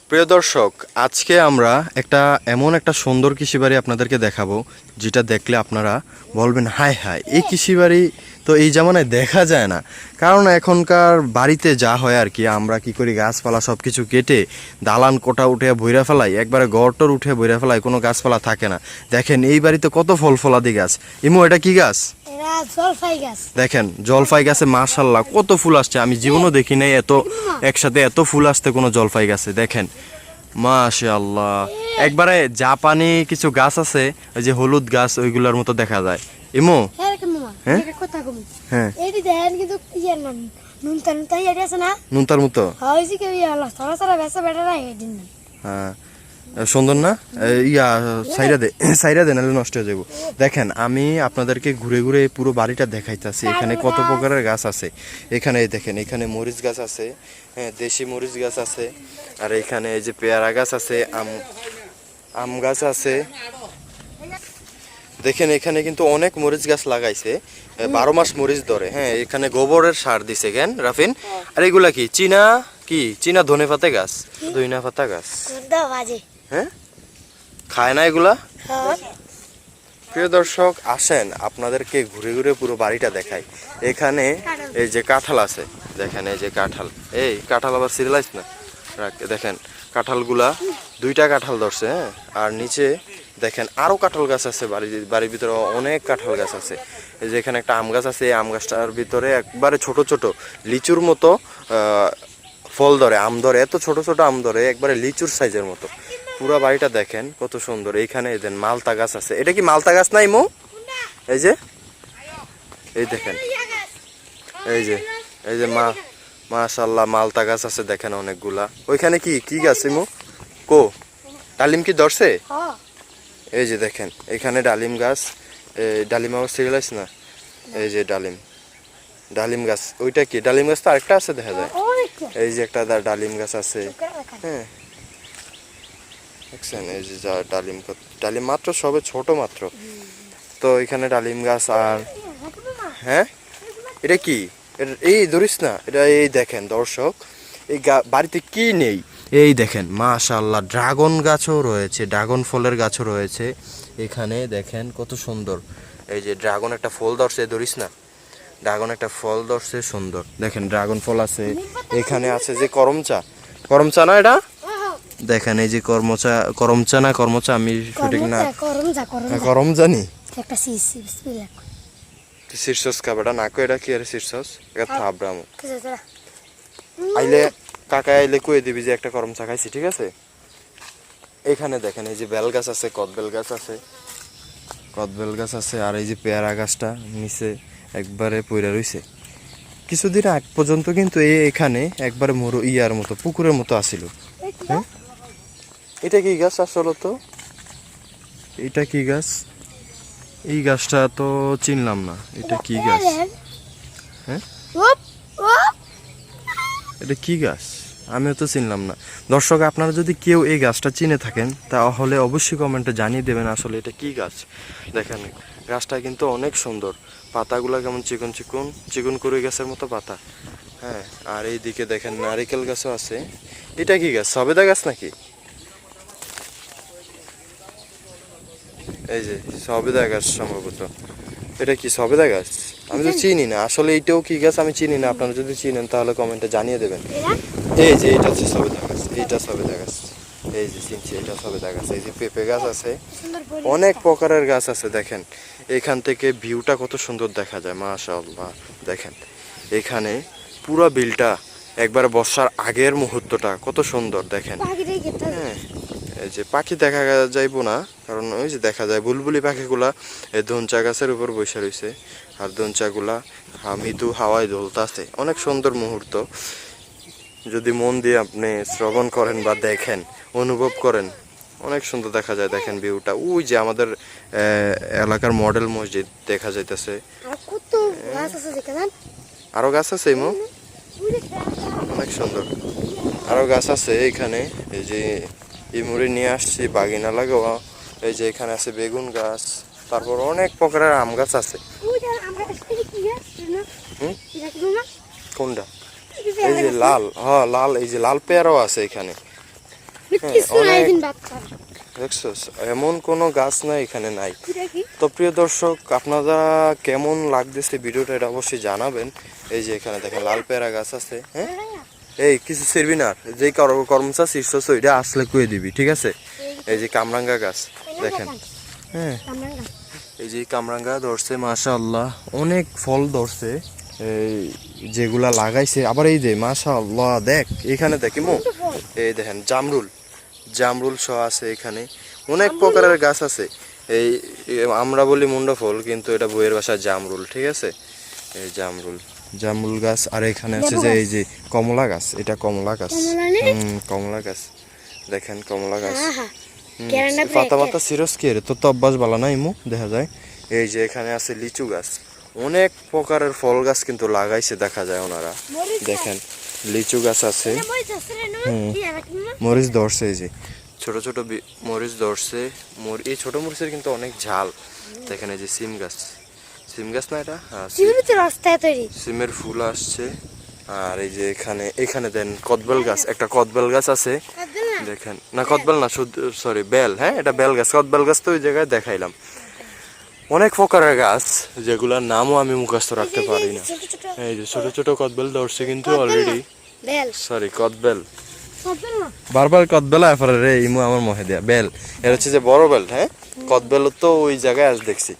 প্রিয় দর্শক, আজকে আমরা এমন একটা সুন্দর কৃষিবাড়ি আপনাদেরকে দেখাবো, যেটা দেখলে আপনারা বলবেন হায় হায়, এই কৃষিবাড়ি তো এই জামানায় দেখা যায় না। কারণ এখনকার বাড়িতে যা হয় আর কি, আমরা কি করি, গাছপালা সব কিছু কেটে দালান কোঠা উঠে বইরা ফেলাই, একবারে গড়টর উঠে বইরা ফেলাই, কোনো গাছপালা থাকে না। দেখেন এই বাড়িতে কত ফল ফলাদি গাছ। ইমু, এটা কি গাছ? দেখেন জলফাই গাছে মাশাআল্লাহ কত ফুল আসছে। আমি জীবনও দেখি নাই এত একসাথে এত ফুল আসতে কোনো জলফাই গাছে। দেখেন মাশাআল্লাহ, একবারে জাপানি কিছু গাছ আছে, ওই যে হলুদ গাছ, ওইগুলোর মতো দেখা যায়। ইমো হ্যাঁ হ্যাঁ নুনতার মতো। হ্যাঁ, সুন্দর না? সাইরা দে নাহলে নষ্ট হয়ে যাবো। দেখেন আমি আপনাদেরকে ঘুরে ঘুরে পুরো বাড়িটা দেখাইতেছি, এখানে কত প্রকারের গাছ আছে। এখানে দেখেন, এখানে মরিচ গাছ আছে, হ্যাঁ দেশি মরিচ গাছ আছে, আর এখানে এই যে পেয়ারা গাছ আছে, আম গাছ আছে। দেখেন এখানে কিন্তু অনেক মরিচ গাছ লাগাইছে, 12 মাস মরিচ ধরে। হ্যাঁ, এখানে গোবরের সার দিছে কেন রাফিন। আর এগুলা কি চীনা ধনে পাতা গাছ, ধইনা পাতা গাছ। হ্যাঁ, খায় না এগুলা। প্রিয় দর্শক, আসেন আপনাদেরকে ঘুরে ঘুরে পুরো বাড়িটা দেখাই। এখানে এই যে কাঁঠাল আছে, দেখেন এই যে কাঁঠাল, এই কাঁঠাল আবার সিরিয়ালাইজ না দেখেন কাঁঠালগুলা, 2টা কাঁঠাল ধরছে। হ্যাঁ, আর নিচে দেখেন আরো কাঁঠাল গাছ আছে, বাড়ির ভিতরে অনেক কাঁঠাল গাছ আছে। এই যে এখানে একটা আম গাছ আছে, এই আম গাছটার ভিতরে একবারে ছোট ছোট লিচুর মতো ফল ধরে, আম ধরে, এত ছোট ছোট আম ধরে, একবারে লিচুর সাইজের মতো। পুরো বাড়িটা দেখেন কত সুন্দর। এইখানে দেন মালতা গাছ আছে। এটা কি মালতা গাছ নাই মো? এই যে এই দেখেন, এই যে মাশাআল্লাহ মালতা গাছ আছে দেখেন অনেকগুলা। ওইখানে কি গাছ ইমো? ডালিম কি ধরছে? এই যে দেখেন এখানে ডালিম গাছ, ডালিম আবার সিরিয়ালাইজ না। এই যে ডালিম গাছ, ওইটা কি ডালিম গাছ? তো আরেকটা আছে দেখা যায়। এই যে একটা ডালিম গাছ আছে। হ্যাঁ দেখছেন, এই যে ডালিম মাত্র সবে ছোট মাত্র। তো এখানে ডালিম গাছ। আর হ্যাঁ, এটা কি? এই ধরিস না, এটা এই দেখেন দর্শক, এই বাড়িতে কি নেই, এই দেখেন মাশাআল্লাহ ড্রাগন গাছও রয়েছে, ড্রাগন ফলের গাছও রয়েছে। এখানে দেখেন কত সুন্দর, এই যে ড্রাগন একটা ফল ধরছে, ধরিস না, ড্রাগন একটা ফল ধরছে সুন্দর। দেখেন ড্রাগন ফল আছে। এখানে আছে যে করমচা না এটা? দেখেন এই যে করমচা না করমচা, আমি সঠিক না, করমজানি শীর্ষস খাবারটা না কো, এটা কি আর শীর্ষস? এটা থাবরামো আইলে কাকা আইলে কয়ে দিবি যে একটা করমচা খাইছি, ঠিক আছে? এখানে দেখেন এই যে বেল গাছ আছে, কদবেল গাছ আছে। আর এই যে পেয়ারা গাছটা নিচে একবারে পইরা রইছে। কিছুদিন আগ পর্যন্ত কিন্তু এখানে একবারে ইয়ার মতো পুকুরের মতো আসিল। হ্যাঁ, এটা কি গাছ আসলে? তো এটা কি গাছ? এই গাছটা তো চিনলাম না, এটা কি গাছ? হ্যাঁ, এটা কি গাছ আমিও তো চিনলাম না। দর্শক, আপনারা যদি কেউ এই গাছটা চিনে থাকেন তাহলে অবশ্যই কমেন্টে জানিয়ে দেবেন আসলে এটা কি গাছ। দেখেন গাছটা কিন্তু অনেক সুন্দর, পাতাগুলো কেমন চিকন করে গাছের মতো পাতা। হ্যাঁ, আর এইদিকে দেখেন নারিকেল গাছও আছে। এটা কি গাছ? সবেদা গাছ নাকি? এই যে সবেদা গাছ সম্ভবত। এটা কি সবেদা গাছ? আমি তো চিনি না আসলে, এইটাও কি গাছ আমি চিনি না। আপনারা যদি চিনেন তাহলে কমেন্টে জানিয়ে দেবেন। এই যে এটা হচ্ছে সবেদা গাছ, এইটা সবেদা গাছ, এই যে চিনছি, এটা সবেদা গাছ। এই যে পেঁপে গাছ আছে, অনেক প্রকারের গাছ আছে। দেখেন এখান থেকে ভিউটা কত সুন্দর দেখা যায়, মাশাআল্লাহ। দেখেন এখানে পুরো বিলটা একবার বর্ষার আগের মুহূর্তটা কত সুন্দর। দেখেন হ্যাঁ, এই যে পাখি দেখা যাইবো না, কারণ ওই যে দেখা যায় বুলবুলি পাখিগুলা এই ধনচা গাছের উপর বসে রয়েছে। আর ধনচাগুলা মৃদু হাওয়ায় দোলতাছে, অনেক সুন্দর মুহূর্ত। যদি মন দিয়ে আপনি শ্রবণ করেন বা দেখেন, অনুভব করেন, অনেক সুন্দর দেখা যায়। দেখেন ভিউটা, ওই যে আমাদের এলাকার মডেল মসজিদ দেখা যাইতেছে। আরো গাছ আছে অনেক সুন্দর, আরো গাছ আছে এখানে। এই যে ইমুড়ি নিয়ে আসছি, বাগিনা লাগাওয়া। এই যে এখানে আছে বেগুন গাছ, তারপর অনেক প্রকারের আম গাছ আছে। কোনটা? এই যে লাল, এই যে লাল পেয়ারাও আছে এখানে। দেখছস এমন কোনো গাছ নাই এখানে নাই। তো প্রিয় দর্শক আপনারা কেমন লাগতেছে ভিডিওটা এটা অবশ্যই জানাবেন। এই যে এখানে দেখেন লাল পেয়ারা গাছ আছে, হ্যাঁ এই কিছু সেরবি না, যেই কর্মচা শীর্ষ এটা আসলে কুয়ে দিবি, ঠিক আছে। এই যে কামরাঙ্গা গাছ দেখেন, হ্যাঁ এই যে কামরাঙ্গা ধরছে মাশাআল্লাহ, অনেক ফল ধরছে এই যেগুলা লাগাইছে। আবার এই যে মাশাআল্লাহ দেখ এখানে দেখিমু, এই দেখেন জামরুল সহ আছে এখানে, অনেক প্রকারের গাছ আছে। এই আমরা বলি মুন্ডা ফল, কিন্তু এটা বইয়ের ভাষায় জামরুল, ঠিক আছে। এই জামরুল গাছ। আর এখানে আছে যে এই যে কমলা গাছ, এটা কমলা গাছ, কমলা গাছ দেখেন, কমলা গাছ পাতা পাতা সিরস কি রে, তোর তো অভ্যাস ভালো না ইমু দেখা যায়। এই যে এখানে আছে লিচু গাছ, অনেক প্রকারের ফল গাছ কিন্তু লাগাইছে দেখা যায় ওনারা, দেখেন লিচু গাছ আছে, মরিচ ধরছে, এই যে ছোট ছোট মরিচ ধরছে। এই ছোট মরিচের কিন্তু অনেক ঝাল। দেখেন এই যে সিম গাছ না এটা, সিমের ফুল আসছে। আর এই যে এখানে দেন কদবেল গাছ, একটা কদবেল গাছ আছে দেখেন, না কদবেল না, সরি বেল, হ্যাঁ এটা বেল গাছ। কদবেল গাছ তো ওই জায়গায় দেখাইলাম। অনেক প্রকারের গাছ যেগুলোর নামও আমি মুখস্থ রাখতে পারি না। এই যে ছোট ছোট কদবেল ধরছে কিন্তু অলরেডি, সরি কদবেল, বারবার কদবেল আফারে রে ইমু আমার মহে দেয়া বেল, এর হচ্ছে যে বড় বেল, হ্যাঁ কদবেল তো ওই জায়গায় আজ দেখছি।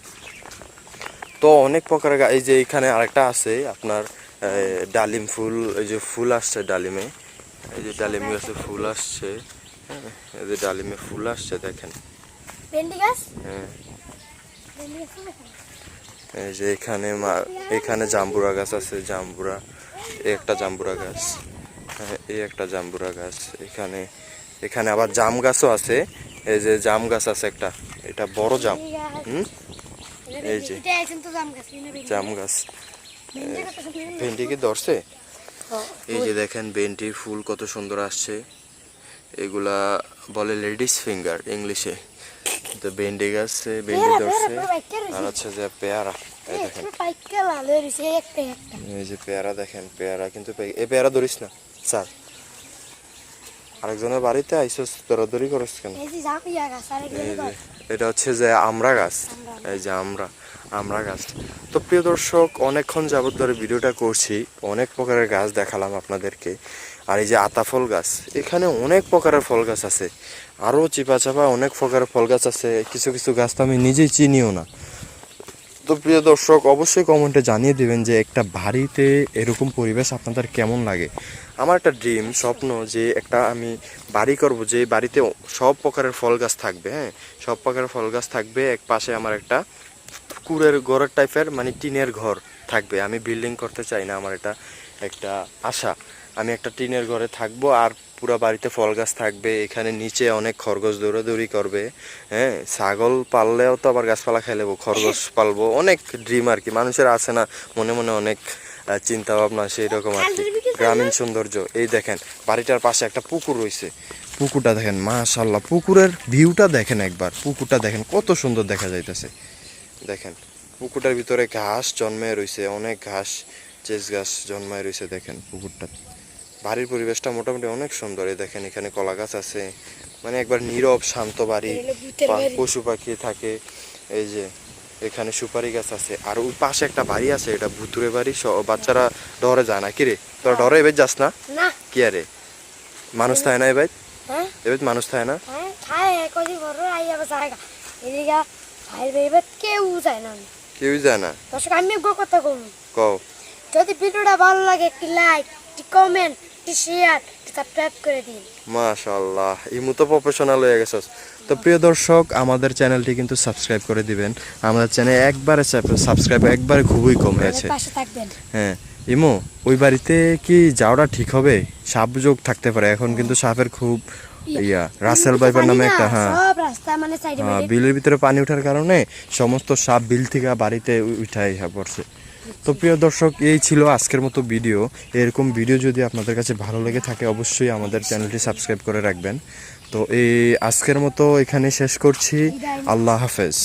তো অনেক প্রকারের গাছ। এই যে এখানে আরেকটা আছে আপনার ডালিম ফুল, এই যে ফুল আসছে ডালিমে, এই যে ডালিম গাছে ফুল আসছে, হ্যাঁ এই যে ডালিমে ফুল আসছে দেখেন, হ্যাঁ এই যে এখানে জাম্বুরা গাছ আছে, জাম্বুরা, একটা জাম্বুরা গাছ, হ্যাঁ এই একটা জাম্বুরা গাছ। এখানে আবার জাম গাছও আছে, এই যে জাম গাছ আছে একটা, এটা বড় জাম, এই যে জাম গাছ। ভেন্ডি কি ধরছে, এই যে দেখেন ভেন্ডির ফুল কত সুন্দর আসছে, এগুলা বলে লেডিস ফিঙ্গার ইংলিশে। তো ভেন্ডি গাছে ভেন্ডি ধরছে। আর হচ্ছে যে পেয়ারা, এই দেখেন এই যে পেয়ারা দেখেন, পেয়ারা কিন্তু এই পেয়ারা ধরিস না স্যার, আরেকজনের বাড়িতে আইসস দরাদরি করস কেন। এটা হচ্ছে যে আমড়া গাছ, এই যে আমড়া গাছ। তো প্রিয় দর্শক অনেকক্ষণ যাবত ধরে ভিডিওটা করছি, অনেক প্রকারের গাছ দেখালাম আপনাদেরকে। আর এই যে আতাফল গাছ, এখানে অনেক প্রকারের ফল গাছ আছে, আরও চিপা চাপা অনেক প্রকারের ফল গাছ আছে। কিছু কিছু গাছ তো আমি নিজেই চিনিও না। তো প্রিয় দর্শক অবশ্যই কমেন্টে জানিয়ে দেবেন যে একটা বাড়িতে এরকম পরিবেশ আপনাদের কেমন লাগে। আমার একটা ড্রিম স্বপ্ন যে একটা আমি বাড়ি করব, যে বাড়িতে সব প্রকারের ফল গাছ থাকবে, হ্যাঁ সব প্রকারের ফল গাছ থাকবে। এক পাশে আমার একটা কুড়ের ঘরের টাইপের, মানে টিনের ঘর থাকবে। আমি বিল্ডিং করতে চাই না, আমার এটা একটা আশা। আমি একটা টিনের ঘরে থাকবো, আর পুরো বাড়িতে ফল গাছ থাকবে। এখানে নিচে অনেক খরগোশ দৌড়াদৌড়ি করবে, হ্যাঁ ছাগল পাললেও তো আবার গাছপালা খাই নেবো, খরগোশ পালবো। অনেক ড্রিম আর কি, মানুষের আছে না মনে মনে অনেক চিন্তা ভাবনা, সেই রকম আর কি গ্রামীণ সৌন্দর্য। এই দেখেন বাড়িটার পাশে একটা পুকুর রয়েছে, পুকুরটা দেখেন মাশাআল্লাহ, পুকুরের ভিউটা দেখেন একবার, পুকুরটা দেখেন কত সুন্দর দেখা যাইতেছে। দেখেন পুকুরটার ভিতরে ঘাস জন্মায় রয়েছে, অনেক ঘাস চেস গাছ জন্মায় রয়েছে। দেখেন পুকুরটা, বাড়ির পরিবেশটা মোটামুটি অনেক সুন্দর। এই দেখেন এখানে কলা গাছ আছে, মানে একবার নীরব শান্ত বাড়ি, পশু পাখি থাকে। এই যে এখানে সুপারি গাছ আছে, আর ওই পাশে একটা বাড়ি আছে, এটা ভুতুরে বাড়ি, বাচ্চারা ডরে যায় না। কিরে তোরা ডরে এবার যাস না কি? আরে মানুষ থাকে না এবার, এবার মানুষ থাকে না, কেউ যায় না। দর্শক আমি কথা কও, যদি ভিডিওটা ভালো লাগে একটি লাইক, একটি কমেন্ট, একটি শেয়ার, সাবস্ক্রাইব করে দিন। মাশাআল্লাহ ইমু তো প্রফেশনাল হয়ে গেছস। তো প্রিয় দর্শক আমাদের চ্যানেলটি কিন্তু সাবস্ক্রাইব করে দিবেন। আমাদের চ্যানেল একবারে সাবস্ক্রাইব একবারে খুবই কম হয়েছে। হ্যাঁ ইমু ওই বাড়িতে কি যাওয়াটা ঠিক হবে? সাপ যোগ থাকতে পারে এখন, কিন্তু সাপের খুব রাসেল ভাইপার নামে একটা, হ্যাঁ বিলের ভিতরে পানি ওঠার কারণে সমস্ত সাপ বিল থেকে বাড়িতে উঠাই পড়ছে। তো প্রিয় দর্শক এই ছিল আজকের মতো ভিডিও। এরকম ভিডিও যদি আপনাদের কাছে ভালো লেগে থাকে অবশ্যই আমাদের চ্যানেলটি সাবস্ক্রাইব করে রাখবেন। তো এই আজকের মতো এখানে শেষ করছি। আল্লাহ হাফেজ।